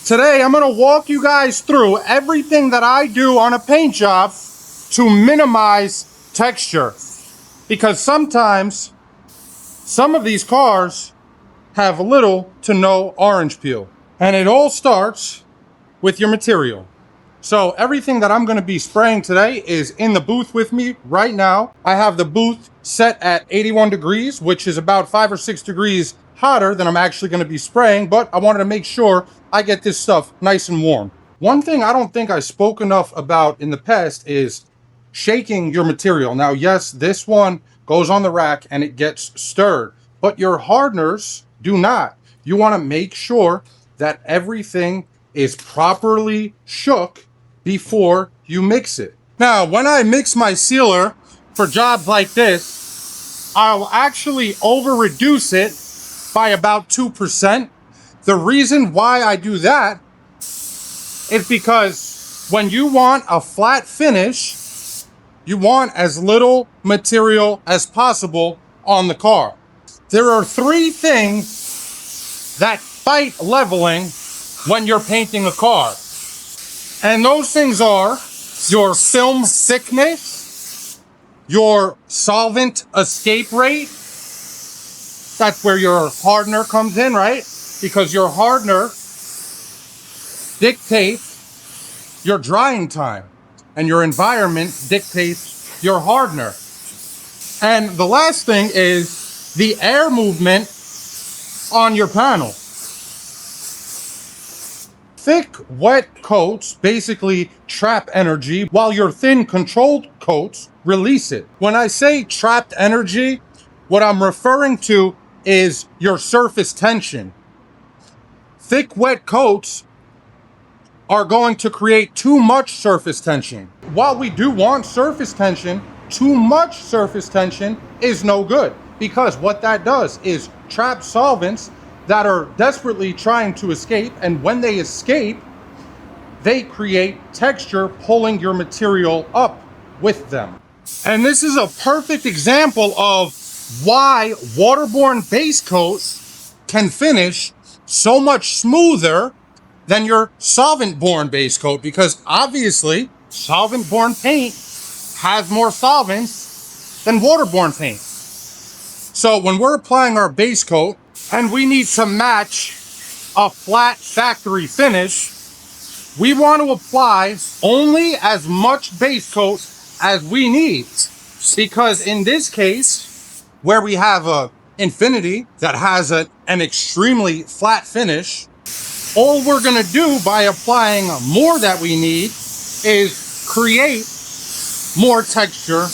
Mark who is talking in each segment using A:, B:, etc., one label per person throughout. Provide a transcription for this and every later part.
A: Today, I'm gonna walk you guys through everything that I do on a paint job to minimize texture. Because sometimes, some of these cars have little to no orange peel. And it all starts with your material. So everything that I'm gonna be spraying today is in the booth with me right now. I have the booth set at 81 degrees, which is about 5 or 6 degrees hotter than I'm actually gonna be spraying, but I wanted to make sure I get this stuff nice and warm. One thing I don't think I spoke enough about in the past is shaking your material. Now, yes, this one goes on the rack and it gets stirred, but your hardeners do not. You wanna make sure that everything is properly shook before you mix it. Now, when I mix my sealer for jobs like this, I'll actually over reduce it by about 2%. The reason why I do that is because when you want a flat finish, you want as little material as possible on the car. There are 3 things that fight leveling when you're painting a car. And those things are your film thickness, your solvent escape rate. That's where your hardener comes in, right? Because your hardener dictates your drying time and your environment dictates your hardener. And the last thing is the air movement on your panel. Thick, wet coats basically trap energy while your thin, controlled coats release it. When I say trapped energy, what I'm referring to is your surface tension. Thick, wet coats are going to create too much surface tension. While we do want surface tension, too much surface tension is no good, because what that does is trap solvents that are desperately trying to escape, and when they escape, they create texture, pulling your material up with them. And this is a perfect example of why waterborne base coats can finish so much smoother than your solvent-borne base coat, because obviously solvent-borne paint has more solvents than waterborne paint. So when we're applying our base coat and we need to match a flat factory finish, we want to apply only as much base coat as we need. Because in this case, where we have a Infinity that has an extremely flat finish, all we're gonna do by applying more that we need is create more texture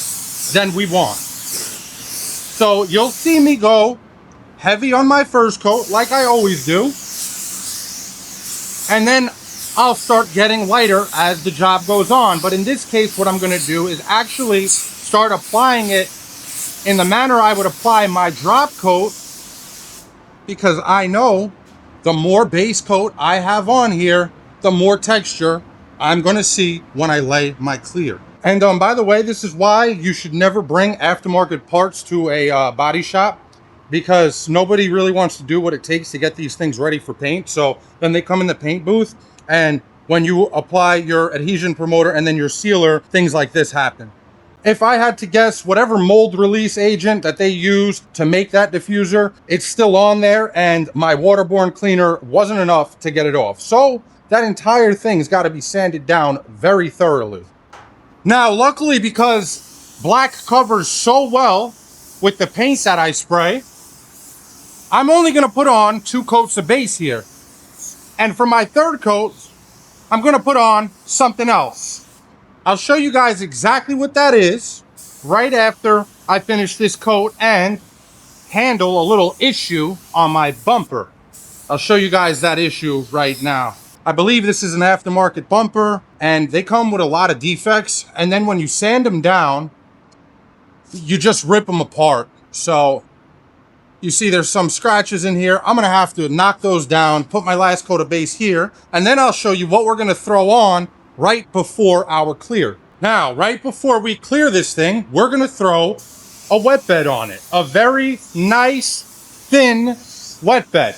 A: than we want. So you'll see me go heavy on my first coat like I always do, and then I'll start getting lighter as the job goes on. But in this case, what I'm gonna do is actually start applying it in the manner I would apply my drop coat, because I know the more base coat I have on here, the more texture I'm gonna see when I lay my clear. And by the way, this is why you should never bring aftermarket parts to a body shop, because nobody really wants to do what it takes to get these things ready for paint. So then they come in the paint booth, and when you apply your adhesion promoter and then your sealer, things like this happen. If I had to guess, whatever mold release agent that they used to make that diffuser, it's still on there, and my waterborne cleaner wasn't enough to get it off. So that entire thing's got to be sanded down very thoroughly. Now, luckily, because black covers so well with the paints that I spray, I'm only going to put on 2 coats of base here. And for my third coat, I'm going to put on something else. I'll show you guys exactly what that is right after I finish this coat and handle a little issue on my bumper. I'll show you guys that issue right now. I believe this is an aftermarket bumper, and they come with a lot of defects, and then when you sand them down, you just rip them apart. So you see there's some scratches in here. I'm gonna have to knock those down, put my last coat of base here, and then I'll show you what we're gonna throw on right before our clear. Now, right before we clear this thing, we're gonna throw a wet bed on it. A very nice, thin wet bed.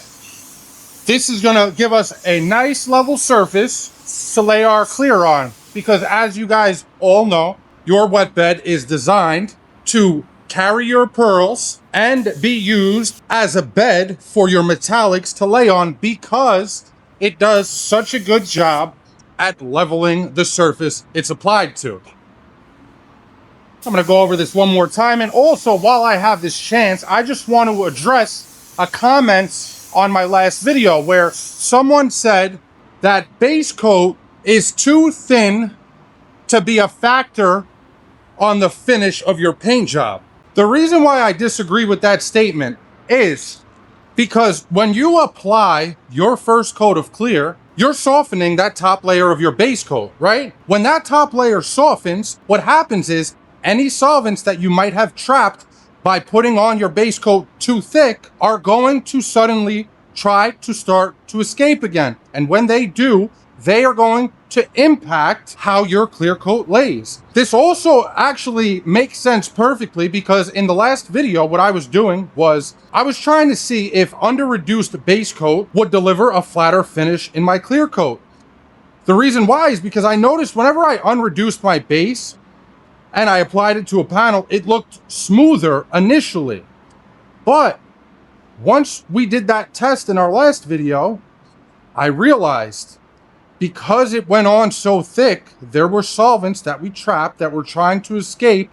A: This is going to give us a nice level surface to lay our clear on, because as you guys all know, your wet bed is designed to carry your pearls and be used as a bed for your metallics to lay on, because it does such a good job at leveling the surface it's applied to. I'm going to go over this one more time. And also, while I have this chance, I just want to address a comment on my last video where someone said that base coat is too thin to be a factor on the finish of your paint job. The reason why I disagree with that statement is because when you apply your first coat of clear, you're softening that top layer of your base coat, right? When that top layer softens, what happens is any solvents that you might have trapped by putting on your base coat too thick are going to suddenly try to start to escape again. And when they do, they are going to impact how your clear coat lays. This also actually makes sense perfectly because in the last video, what I was doing was I was trying to see if under reduced base coat would deliver a flatter finish in my clear coat. The reason why is because I noticed whenever I unreduced my base and I applied it to a panel, it looked smoother initially. But once we did that test in our last video, I realized because it went on so thick, there were solvents that we trapped that were trying to escape.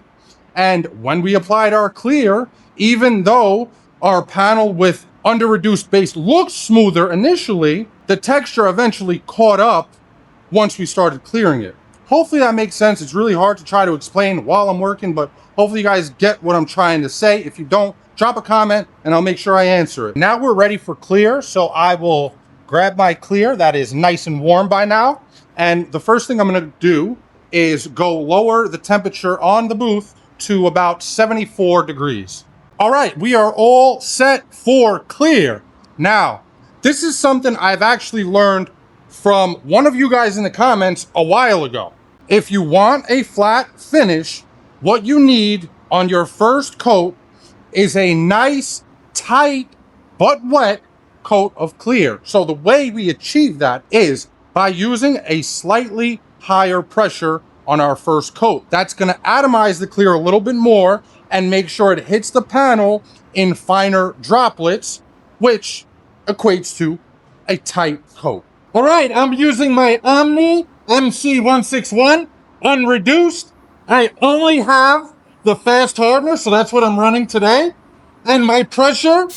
A: And when we applied our clear, even though our panel with under reduced base looked smoother initially, the texture eventually caught up once we started clearing it. Hopefully that makes sense. It's really hard to try to explain while I'm working, but hopefully you guys get what I'm trying to say. If you don't, drop a comment and I'll make sure I answer it. Now we're ready for clear, so I will grab my clear that is nice and warm by now. And the first thing I'm going to do is go lower the temperature on the booth to about 74 degrees. All right, we are all set for clear. Now, this is something I've actually learned from one of you guys in the comments a while ago. If you want a flat finish, what you need on your first coat is a nice, tight, but wet coat of clear. So the way we achieve that is by using a slightly higher pressure on our first coat. That's going to atomize the clear a little bit more and make sure it hits the panel in finer droplets, which equates to a tight coat. All right, I'm using my Omni MC161 unreduced. I only have the fast hardener, so that's what I'm running today. And my pressure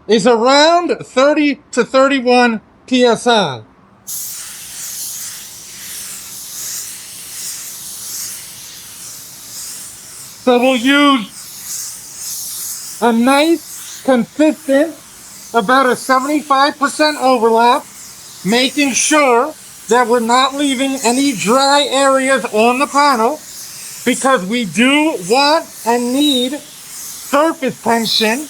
A: is around 30 to 31 PSI. So we'll use a nice, consistent, about a 75% overlap, making sure that we're not leaving any dry areas on the panel, because we do want and need surface tension.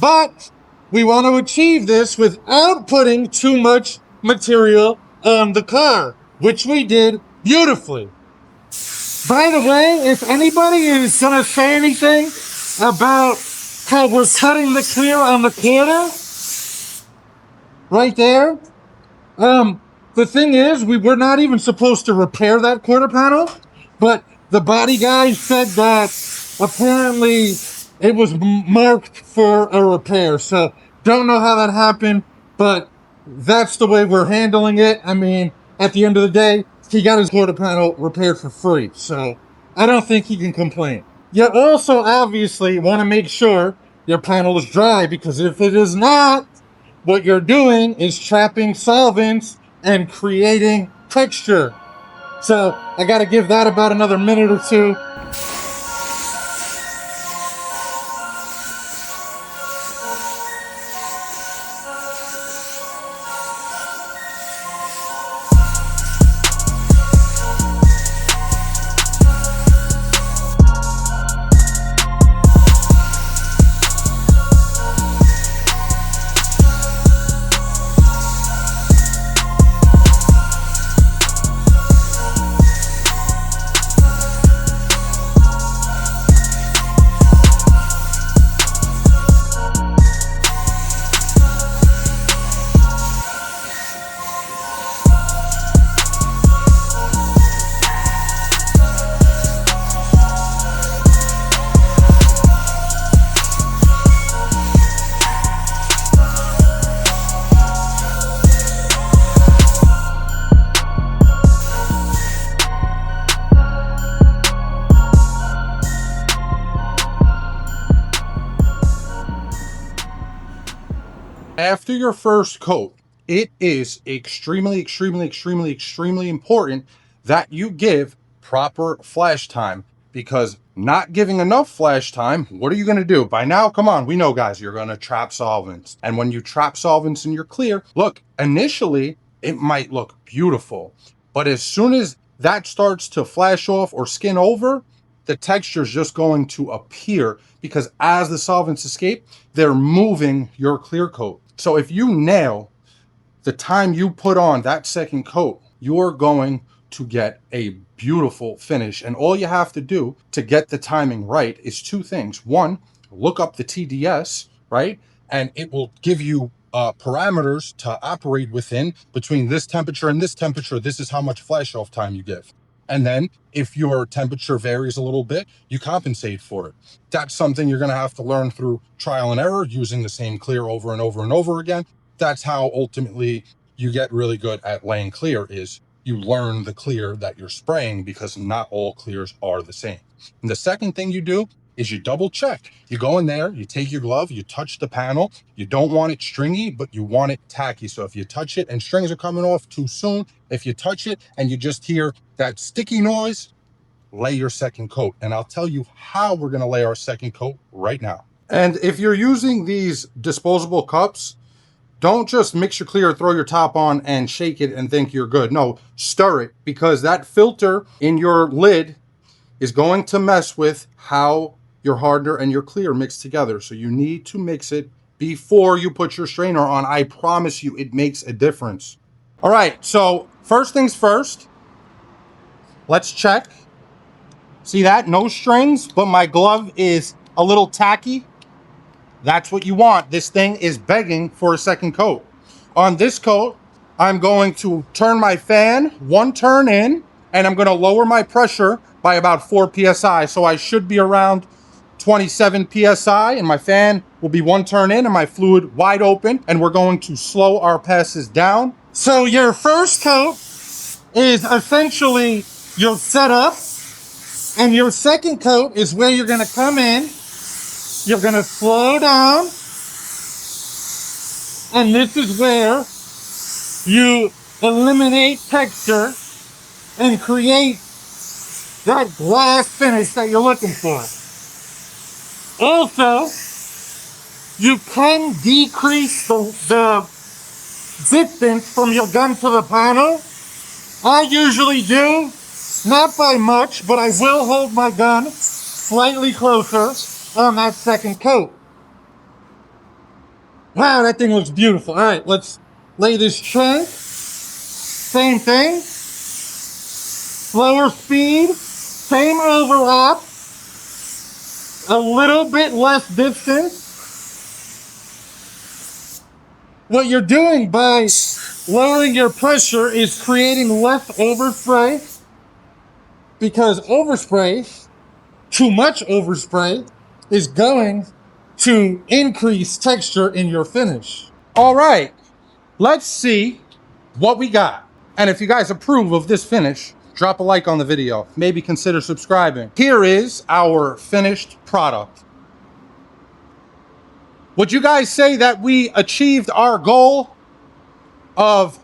A: But we want to achieve this without putting too much material on the car, which we did beautifully. By the way, if anybody is going to say anything about how we're cutting the clear on the corner, right there, the thing is, we were not even supposed to repair that quarter panel, but the body guy said that apparently it was marked for a repair. So don't know how that happened, but that's the way we're handling it. I mean, at the end of the day, he got his quarter panel repaired for free, so I don't think he can complain. You also obviously want to make sure your panel is dry, because if it is not, what you're doing is trapping solvents and creating texture. So I got to give that about another minute or two. after your first coat, it is extremely, extremely, extremely, extremely important that you give proper flash time, because not giving enough flash time, what are you going to do? By now, come on, we know, guys, you're going to trap solvents. And when you trap solvents in your clear, look, initially, it might look beautiful. But as soon as that starts to flash off or skin over, the texture is just going to appear, because as the solvents escape, they're moving your clear coat. So if you nail the time you put on that second coat, you're going to get a beautiful finish. And all you have to do to get the timing right is two things. One, look up the TDS, right? And it will give you parameters to operate within. Between this temperature and this temperature, this is how much flash off time you give. And then if your temperature varies a little bit, you compensate for it. That's something you're going to have to learn through trial and error, using the same clear over and over and over again. That's how ultimately you get really good at laying clear, is you learn the clear that you're spraying, because not all clears are the same. And the second thing you do is you double check. You go in there, you take your glove, you touch the panel. You don't want it stringy, but you want it tacky. So if you touch it and strings are coming off too soon, if you touch it and you just hear that sticky noise, lay your second coat. And I'll tell you how we're going to lay our second coat right now. And if you're using these disposable cups, don't just mix your clear, throw your top on and shake it and think you're good. No, stir it, because that filter in your lid is going to mess with how your hardener and your clear mix together. So you need to mix it before you put your strainer on. I promise you, it makes a difference. All right, so first things first, let's check. See that? No strings, but my glove is a little tacky. That's what you want. This thing is begging for a second coat. On this coat, I'm going to turn my fan one turn in, and I'm going to lower my pressure by about 4 psi. So I should be around 27 psi, and my fan will be one turn in and my fluid wide open, and we're going to slow our passes down. So your first coat is essentially your setup, and your second coat is where you're going to come in. You're going to slow down, and this is where you eliminate texture and create that glass finish that you're looking for. Also, you can decrease the distance from your gun to the panel. I usually do, not by much, but I will hold my gun slightly closer on that second coat. Wow, that thing looks beautiful. All right, let's lay this chunk. Same thing. Slower speed, same overlap, a little bit less distance. What you're doing by lowering your pressure is creating less overspray, because overspray, too much overspray, is going to increase texture in your finish. All right, let's see what we got. And if you guys approve of this finish, drop a like on the video. Maybe consider subscribing. Here is our finished product. Would you guys say that we achieved our goal of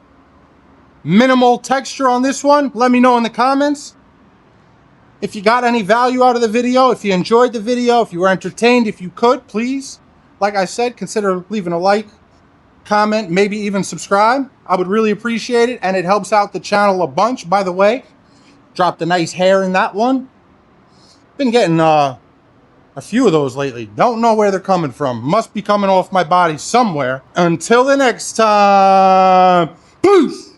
A: minimal texture on this one? Let me know in the comments. If you got any value out of the video, if you enjoyed the video, if you were entertained, if you could, please, like I said, consider leaving a like, comment, maybe even subscribe. I would really appreciate it, and it helps out the channel a bunch. By the way, dropped a nice hair in that one. Been getting a few of those lately. Don't know where they're coming from. Must be coming off my body somewhere. Until the next time, peace!